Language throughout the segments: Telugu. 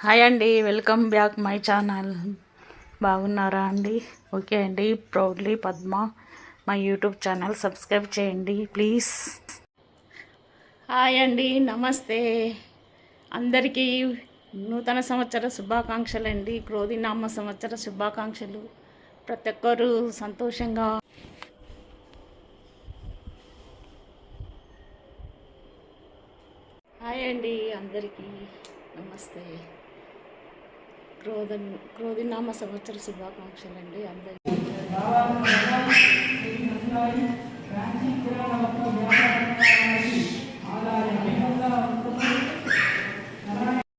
హాయ్ అండి, వెల్కమ్ బ్యాక్ మై ఛానల్. బాగున్నారా అండి? ఓకే అండి. Proudly Padma my YouTube channel subscribe చేయండి ప్లీజ్. హాయ్ అండి, నమస్తే అందరికీ. నూతన సంవత్సర శుభాకాంక్షలు అండి. క్రోధినామ సంవత్సర శుభాకాంక్షలు. ప్రతి ఒక్కరు సంతోషంగా. హాయ్ అండి అందరికీ, నమస్తే. క్రోధినామ సంవత్సర శుభాకాంక్షలు అండి అందరికీ.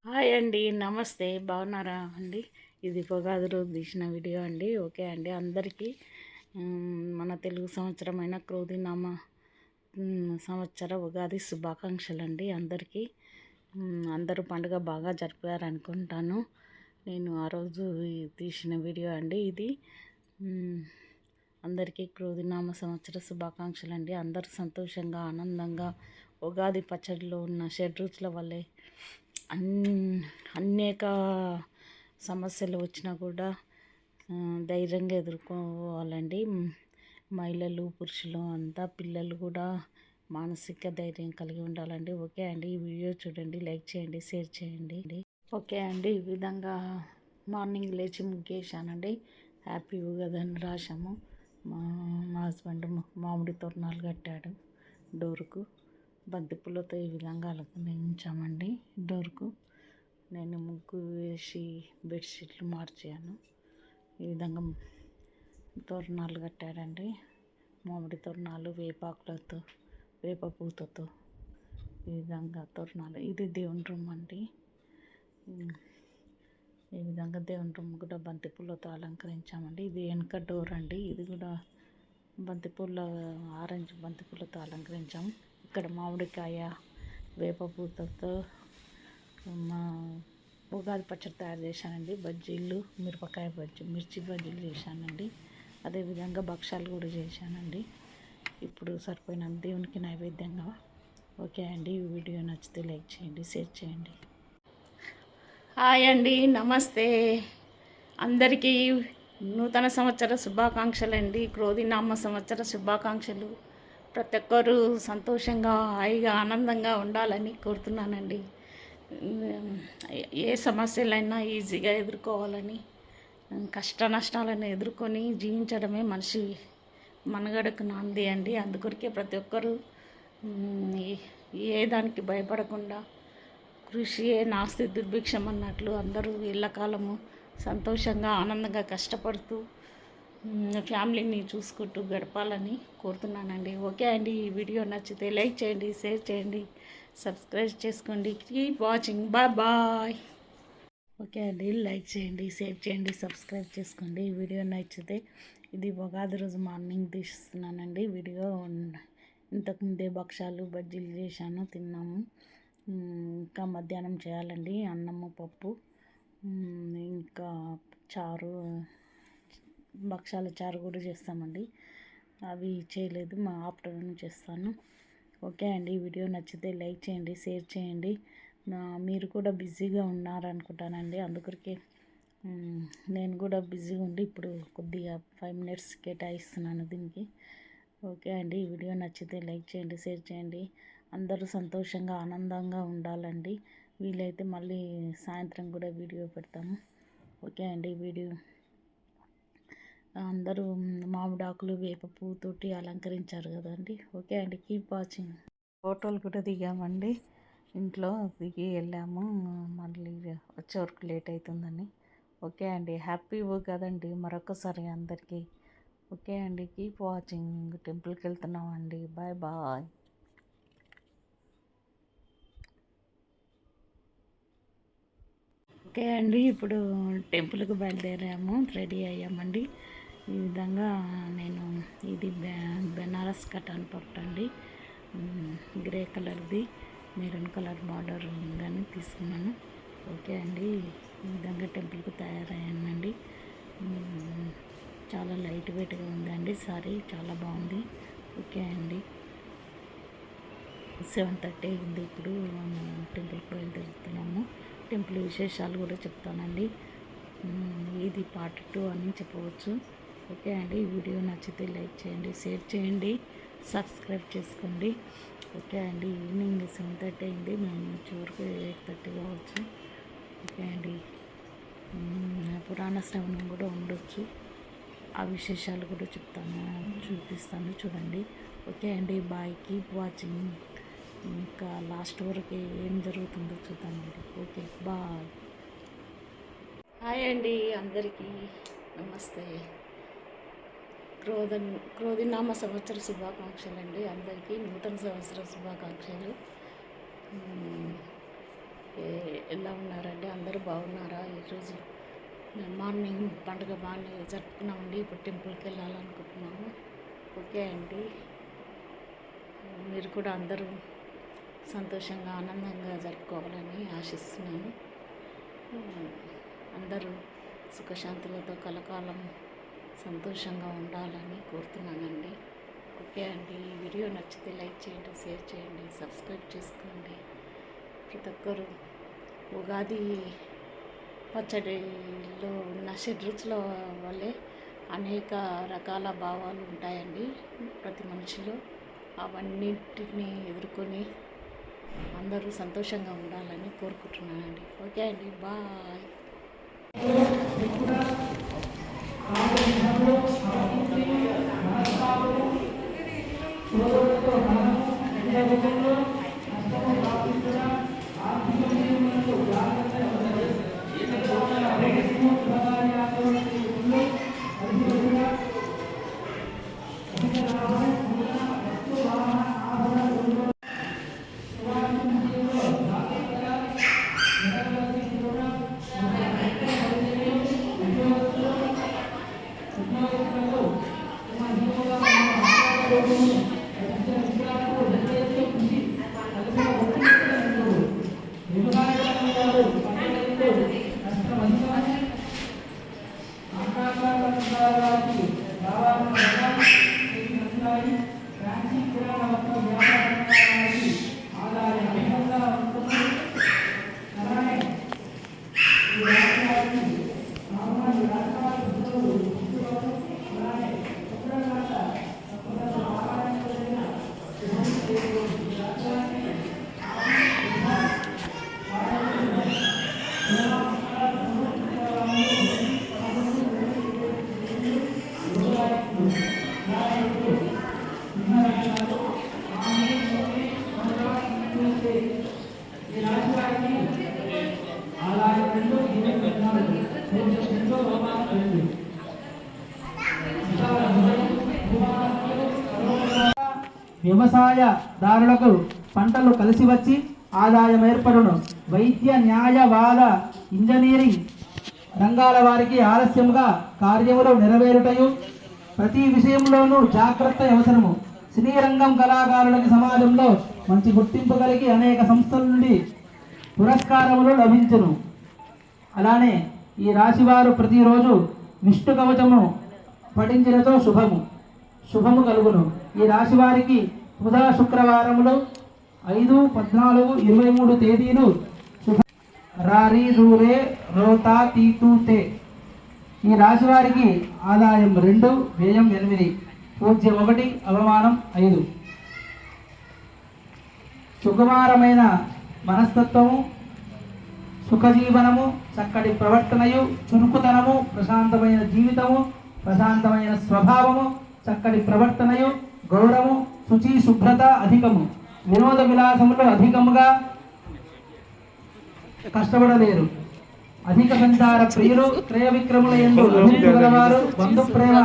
హాయ్ అండి, నమస్తే. బాగున్నారా అండి? ఇది ఉగాది రోజు తీసిన వీడియో అండి. ఓకే అండి, అందరికీ మన తెలుగు సంవత్సరమైన క్రోధినామ సంవత్సర ఉగాది శుభాకాంక్షలు అండి అందరికీ. అందరూ పండుగ బాగా జరిపారనుకుంటాను. నేను ఆ రోజు తీసిన వీడియో అండి ఇది. అందరికీ క్రోధినామ సంవత్సర శుభాకాంక్షలు అండి. అందరూ సంతోషంగా ఆనందంగా ఉగాది పచ్చడిలో ఉన్న షడ్రుచుల వల్లే అనేక సమస్యలు వచ్చినా కూడా ధైర్యంగా ఎదుర్కోవాలండి. మహిళలు, పురుషులు అంతా, పిల్లలు కూడా మానసిక ధైర్యం కలిగి ఉండాలండి. ఓకే అండి, ఈ వీడియో చూడండి, లైక్ చేయండి, షేర్ చేయండి. ఓకే అండి, ఈ విధంగా మార్నింగ్ లేచి ముగ్గేసానండి. హ్యాపీ ఉగాది అని రాసాము. మా హస్బెండ్ మామిడి తోరణాలు కట్టాడు డోరుకు. బంతిపూలతో ఈ విధంగా అలంకరించామండి డోరుకు. నేను ముగ్గు వేసి బెడ్షీట్లు మార్చాను. ఈ విధంగా తోరణాలు కట్టాడండి. మామిడి తోరణాలు వేపాకులతో, వేప పూతతో ఈ విధంగా తోరణాలు. ఇది దేవుని రూమ్ అండి. ఈ విధంగా దేవుని రూమ్ కూడా బంతిపూలతో అలంకరించామండి. ఇది వెనక డోర్ అండి. ఇది కూడా బంతిపూల, ఆరెంజ్ బంతిపూలతో అలంకరించాము. ఇక్కడ మామిడికాయ, వేప పూతతో మా ఉగాది పచ్చడి తయారు చేశానండి. బజ్జీలు, మిరపకాయ బజ్జీ, మిర్చి బజ్జీలు చేశానండి. అదేవిధంగా భక్షాలు కూడా చేశానండి. ఇప్పుడు సరిపోయిన దేవునికి నైవేద్యంగా. ఓకే అండి, ఈ వీడియో నచ్చితే లైక్ చేయండి, షేర్ చేయండి. హాయ్ అండి, నమస్తే అందరికీ. నూతన సంవత్సర శుభాకాంక్షలు అండి. క్రోధినామ సంవత్సర శుభాకాంక్షలు. ప్రతి ఒక్కరూ సంతోషంగా, హాయిగా, ఆనందంగా ఉండాలని కోరుతున్నానండి. ఏ సమస్యలైనా ఈజీగా ఎదుర్కోవాలని, కష్ట నష్టాలను ఎదుర్కొని జీవించడమే మనిషి మనుగడకు నాంది అండి. అందుకొరికే ప్రతి ఒక్కరూ ఏ దానికి భయపడకుండా, కృషియే నాస్తి దుర్భిక్షం అన్నట్లు అందరూ ఎల్లకాలము సంతోషంగా, ఆనందంగా కష్టపడుతూ ఫ్యామిలీని చూసుకుంటూ గడపాలని కోరుతున్నానండి. ఓకే అండి, ఈ వీడియో నచ్చితే లైక్ చేయండి, షేర్ చేయండి, సబ్స్క్రైబ్ చేసుకోండి. Keep watching. బాయ్. ఓకే అండి, లైక్ చేయండి, షేర్ చేయండి, సబ్స్క్రైబ్ చేసుకోండి. ఈ వీడియో నచ్చితే. ఇది ఉగాది రోజు మార్నింగ్ తీస్తున్నానండి వీడియో. ఇంతకుముందే భక్షాలు, బజ్జీలు చేశాను, తిన్నాము. ఇంకా మధ్యాహ్నం చేయాలండి అన్నము, పప్పు, ఇంకా చారు, భక్షాల చారు కూడా చేస్తామండి. అవి చేయలేదు, మా ఆఫ్టర్నూన్ చేస్తాను. ఓకే అండి, ఈ వీడియో నచ్చితే లైక్ చేయండి, షేర్ చేయండి. మీరు కూడా బిజీగా ఉన్నారనుకుంటానండి. అందుకొరకే నేను కూడా బిజీగా ఉండి ఇప్పుడు కొద్దిగా 5 minutes కేటాయిస్తున్నాను దీనికి. ఓకే అండి, ఈ వీడియో నచ్చితే లైక్ చేయండి, షేర్ చేయండి. అందరూ సంతోషంగా, ఆనందంగా ఉండాలండి. వీలైతే మళ్ళీ సాయంత్రం కూడా వీడియో పెడతాము. ఓకే అండి, వీడియో అందరూ మామిడాకులు, వేప పువ్వుతోటి అలంకరించారు కదండి. ఓకే అండి, కీప్ వాచింగ్. ఫోటోలు కూడా దిగామండి. ఇంట్లో దిగి వెళ్ళాము, మళ్ళీ వచ్చే వరకు లేట్ అవుతుందని. ఓకే అండి, హ్యాపీ కదండి మరొకసారి అందరికీ. ఓకే అండి, కీప్ వాచింగ్. టెంపుల్కి వెళ్తున్నామండి. బాయ్. ఓకే అండి, ఇప్పుడు టెంపుల్కి బయలుదేరాము, రెడీ అయ్యామండి. ఈ విధంగా నేను ఇది బెనారస్ కటాన్ పట్టు అండి, గ్రే కలర్ది, మెరూన్ కలర్ బార్డర్ ఉందని తీసుకున్నాను. ఓకే అండి, ఈ విధంగా టెంపుల్కి తయారయ్యానండి. చాలా లైట్ వెయిట్గా ఉందండి సారీ, చాలా బాగుంది. ఓకే అండి, 7:30 అయింది. ఇప్పుడు టెంపుల్కి బయలుదేరుతున్నాము. టెంపుల్ విశేషాలు కూడా చెప్తానండి. ఇది పార్ట్ 2 అని చెప్పవచ్చు. ఓకే అండి, ఈ వీడియో నచ్చితే లైక్ చేయండి, షేర్ చేయండి, సబ్స్క్రైబ్ చేసుకోండి. ఓకే అండి, ఈవినింగ్ 7:30 అయింది, మేము చివరికి 8:30 కావచ్చు. ఓకే అండి, పురాణ శ్రవణం కూడా ఉండొచ్చు, ఆ విశేషాలు కూడా చూపిస్తాను చూడండి. ఓకే అండి, బాయ్, కీప్ వాచింగ్. ఇంకా లాస్ట్ వరకు ఏం జరుగుతుందో చూద్దామండి. Okay, bye. హాయ్ అండి, అందరికీ నమస్తే. క్రోధినామ సంవత్సర శుభాకాంక్షలు అండి. అందరికీ నూతన సంవత్సర శుభాకాంక్షలు. ఎలా ఉన్నారండి? అందరూ బాగున్నారా? ఈరోజు మార్నింగ్ పండుగ బాగానే జరుపుకున్నామండి. ఇప్పుడు టెంపుల్కి వెళ్ళాలనుకుంటున్నాము. ఓకే అండి, మీరు కూడా అందరూ సంతోషంగా ఆనందంగా జరుపుకోవాలని ఆశిస్తున్నాను. అందరూ సుఖశాంతులతో కలకాలం సంతోషంగా ఉండాలని కోరుతున్నానండి. ఓకే అండి, ఈ వీడియో నచ్చితే లైక్ చేయండి, షేర్ చేయండి, సబ్స్క్రైబ్ చేసుకోండి. ప్రతి ఒక్కరు ఉగాది పచ్చడిలో ఉన్న షడ్రుచుల వల్లే అనేక రకాల భావాలు ఉంటాయండి ప్రతి మనిషిలో. అవన్నింటినీ ఎదుర్కొని అందరూ సంతోషంగా ఉండాలని కోరుకుంటున్నానండి. ఓకే అండి, బాయ్. వ్యవసాయదారులకు పంటలు కలిసి వచ్చి ఆదాయం ఏర్పడును. వైద్య, న్యాయ, వాద, ఇంజనీరింగ్ రంగాల వారికి ఆలస్యముగా కార్యములు నెరవేరుటయు ప్రతి విషయంలోనూ జాగ్రత్త అవసరము. సినీ రంగం కళాకారులకి సమాజంలో మంచి గుర్తింపు కలిగి అనేక సంస్థల నుండి పురస్కారములు లభించును. అలానే ఈ రాశివారు ప్రతిరోజు విష్ణు కవచము పఠించినతో శుభము కలుగును. ఈ రాశి వారికి బుధ, శుక్రవారములు 5, 14, 23 తేదీలు శుభ. రారి, రూరే, రోతా, తీతూతే. ఈ రాశి వారికి ఆదాయం 2, వ్యయం 8, పూజ్యం 1, అవమానం 5. సుకుమారమైన మనస్తత్వము, సుఖజీవనము, చక్కటి ప్రవర్తనయు, చురుకుతనము, ప్రశాంతమైన జీవితము, ప్రశాంతమైన స్వభావము, చక్కటి ప్రవర్తనయు, గౌరవము, శుచి శుభ్రత అధికము. వినోద విలాసములు అధికముగా కష్టపడలేరు. అధిక సంచార ప్రియులు, క్రయ విక్రముల యందు అభిరుచి గలవారు, బంధు ప్రేమ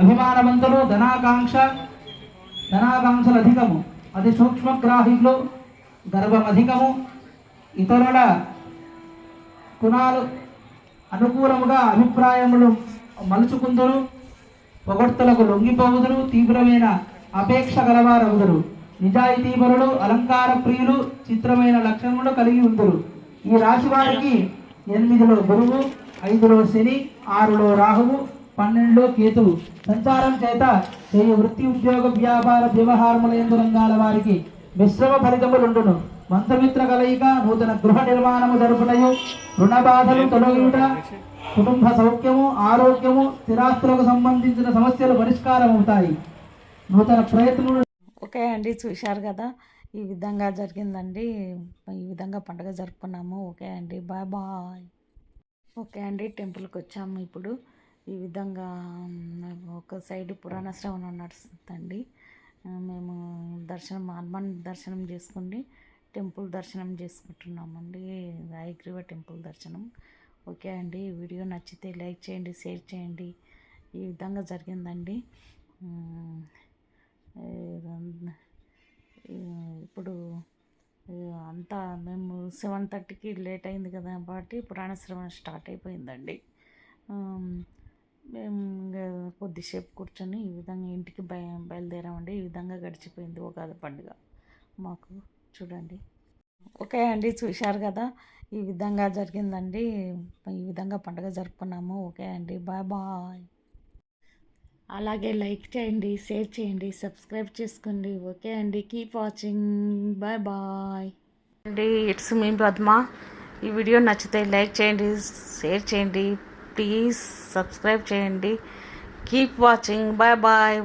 అభిమానవంతులు, ధనాకాంక్షలు అధికము. అతి సూక్ష్మగ్రాహీలు, గర్వం అధికము. ఇతరుల గుణాలు అనుకూలముగా అభిప్రాయములు మలుచుకుందురు. పొగడ్తలకు లొంగిపోవుదురు. తీవ్రమైన అపేక్ష గలవారవుదురు. నిజాయితీపరులు, అలంకార ప్రియులు, చిత్రమైన లక్షణములు కలిగి ఉందరు. ఈ రాశి వారికి 8లో గురువు, 5లో శని, 6లో రాహువు, 12లో కేతువు సంచారం చేత చేయు వృత్తి, ఉద్యోగ, వ్యాపార, వ్యవహారముల యందు రంగాల వారికి మిశ్రమ ఫలితములుండును. బంధుమిత్ర కలయిక నూతన గృహ నిర్మాణము జరుపుటయు రుణ బాధలు తొలగియుట కుటుంబ సౌఖ్యము ఆరోగ్యము స్థిరాస్తులకు సంబంధించిన సమస్యలు పరిష్కారం అవుతాయి. నూతన ప్రయత్నములు. ఓకే అండి, చూశారు కదా, ఈ విధంగా జరిగిందండి. ఈ విధంగా పండుగ జరుపుకున్నాము. ఓకే అండి, బాయ్ బాయ్. ఓకే అండి, టెంపుల్కి వచ్చాము. ఇప్పుడు ఈ విధంగా ఒక సైడ్ పురాణ శ్రవణం నడుస్తుందండి. మేము హనుమాన్ దర్శనం చేసుకుని టెంపుల్ దర్శనం చేసుకుంటున్నామండి. హయగ్రీవ టెంపుల్ దర్శనం. ఓకే అండి, వీడియో నచ్చితే లైక్ చేయండి, షేర్ చేయండి. ఈ విధంగా జరిగిందండి. ఇప్పుడు అంతా మేము 7:30కి లేట్ అయింది కదా, కాబట్టి పురాణ శ్రవణం స్టార్ట్ అయిపోయిందండి. మేము కొద్దిసేపు కూర్చొని ఈ విధంగా ఇంటికి బయలుదేరామండి. ఈ విధంగా గడిచిపోయింది ఉగాది పండుగ మాకు. చూడండి. ఓకే అండి, చూశారు కదా, ఈ విధంగా జరిగిందండి. ఈ విధంగా పండుగ జరుపుకున్నాము. ఓకే అండి, బాయ్ బాయ్. అలాగే లైక్ చేయండి, షేర్ చేయండి, సబ్స్క్రైబ్ చేసుకోండి. ఓకే అండి, కీప్ వాచింగ్. బాయ్ బాయ్ అండి. It's me Padma. ఈ వీడియో నచ్చితే లైక్ చేయండి, షేర్ చేయండి, ప్లీజ్ సబ్స్క్రైబ్ చేయండి. Keep watching. Bye bye.